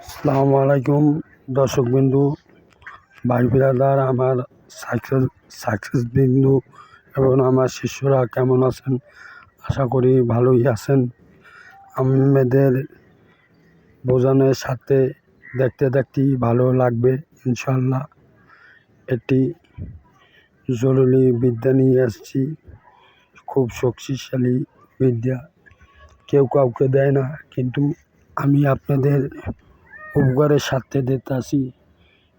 আসসালামু আলাইকুম দর্শকবিন্দু, ভাই বিরাদার, আমার সাকসেস বিন্দু এবং আমার শিষ্যরা কেমন আছেন? আশা করি ভালোই আছেন। আমাদের বোঝানোর সাথে দেখতেই ভালো লাগবে ইনশাল্লাহ। একটি জরুরি বিদ্যা নিয়ে আসছি, খুব শক্তিশালী বিদ্যা, কেউ কাউকে দেয় না, কিন্তু আমি আপনাদের উপকারের স্বার্থে দিতে আসি।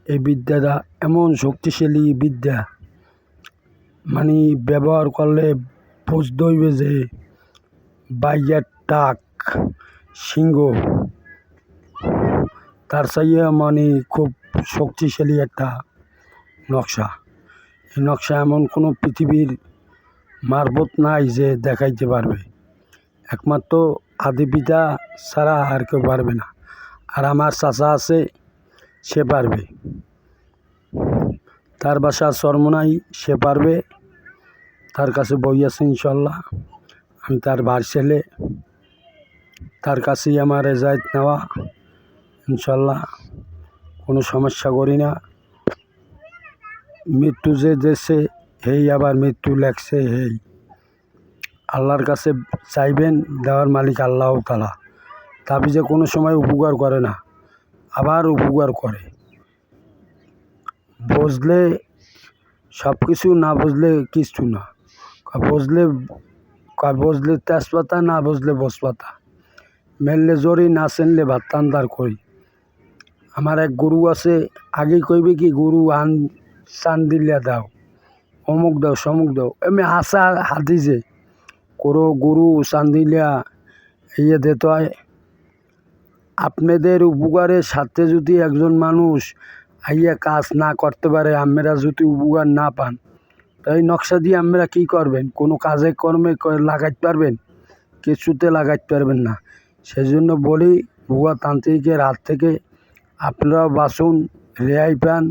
এই বিদ্যাটা এমন শক্তিশালী বিদ্যা, মানে ব্যবহার করলে বুঝতে হইবে যে বাইয়ের টাক সিংহ তার চাইয়া মানে খুব শক্তিশালী একটা নকশা। এই নকশা এমন কোনো পৃথিবীর মারফত নাই যে দেখাইতে পারবে, একমাত্র আদি পিতা ছাড়া আর কেউ পারবে না। আর আমার চাচা আছে, সে পারবে, তার বাসা চরমোনাই, সে পারবে, তার কাছে বই আছে ইনশাল্লাহ। আমি তার ভাই ছেলে, তার কাছেই আমার রেজাল্ট নেওয়া ইনশাল্লাহ। কোনো সমস্যা করি না। মৃত্যু যে দেশে হেই আবার মৃত্যু লেখছে হেই, আল্লাহর কাছে চাইবেন, দেওয়ার মালিক আল্লাহ তাআলা। তাবিজে কোনো সময় উপকার করে না, আবার উপকার করে। বুঝলে সব কিছু, না বুঝলে কিছু না। বুঝলে তেজপাতা, না বুঝলে বসপাতা, মেললে জরি, না চেনলে ভাত তান্দার করি। আমার এক গুরু আছে, আগেই কইবে কি গুরু আন চান দিলে দাও, অমুক দাও সমুক দাও, এমনি আসা হাদিসে কোনো গুরু চান দিলিয়া ইয়ে দিতে হয়। আপনাদের উপকারের সাথে যদি একজন মানুষ আইয়া কাজ না করতে পারে, আপনারা যদি উপকার না পান, তাই নকশা দিয়ে আপনারা কী করবেন? কোনো কাজে কর্মে লাগাইতে পারবেন? কিছুতে লাগাইতে পারবেন না। সেই জন্য বলি, ভুয়া তান্ত্রিকের হাত থেকে আপনারাও বাঁচুন, রেহাই পান।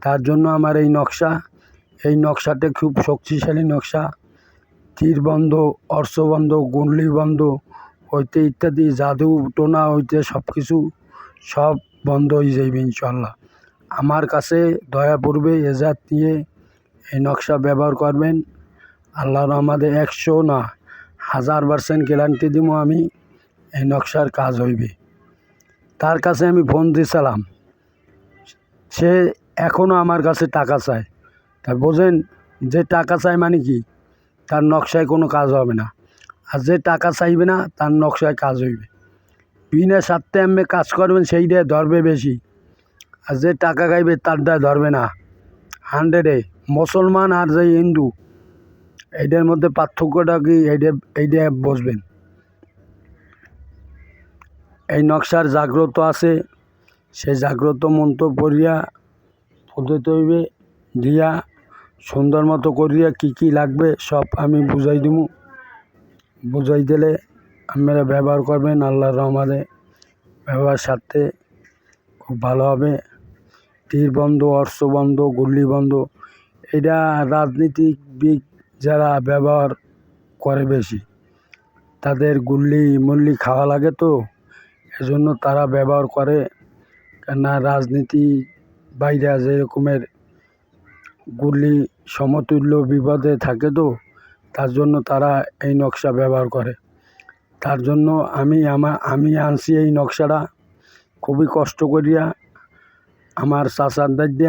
তার জন্য আমার এই নকশাটা খুব শক্তিশালী নকশা। তীরবন্ধ, অর্শবন্ধ, গুণ্ডলিবন্ধ হইতে ইত্যাদি, জাদু টোনা হইতে সব কিছু সব বন্ধ হয়ে যাইবে ইনশাল্লাহ। আমার কাছে দয়া পড়বে, এজাত নিয়ে এই নকশা ব্যবহার করবেন। আল্লাহর আমাদের 100 না 1000% গ্যারান্টি দিব আমি, এই নকশার কাজ হইবে। তার কাছে আমি ফোন দিয়েছিলাম, সে এখনও আমার কাছে টাকা চায়। তা বোঝেন, যে টাকা চায় মানে কি, তার নকশায় কোনো কাজ হবে না। আর যে টাকা চাইবে না, তার নকশায় কাজ হইবে। বিনা স্বার্থে আমি কাজ করবেন, সেইটাই ধরবে বেশি। আর যে টাকা খাইবে, তারটাই ধরবে না। 100-এ মুসলমান আর যে হিন্দু, এইটার মধ্যে পার্থক্যটা কি, এইটা বুঝবেন। এই নকশার জাগ্রত আছে, সেই জাগ্রত মন্ত্র পড়িয়া পদ্ধতি হইবে দিয়া সুন্দর মতো করিয়া কী লাগবে সব আমি বুঝাই দিব। বুঝাই দিলে আপনারা ব্যবহার করবেন, আল্লাহর রহমতে ব্যবহার সাথে খুব ভালো হবে। তীরবন্ধ, অর্শবন্ধ, গুল্লিবন্ধ, এটা রাজনীতিবিদ যারা ব্যবহার করে বেশি, তাদের মুল্লি খাওয়া লাগে, তো এজন্য তারা ব্যবহার করে। কেননা রাজনীতি বাইরে যে রকমের গুলি সমতুল্য বিপদে থাকে, তো তার জন্য তারা এই নকশা ব্যবহার করে। তার জন্য আমি আনছি এই নকশাটা খুবই কষ্ট করিয়া, আমার চাচার দায়িত্বে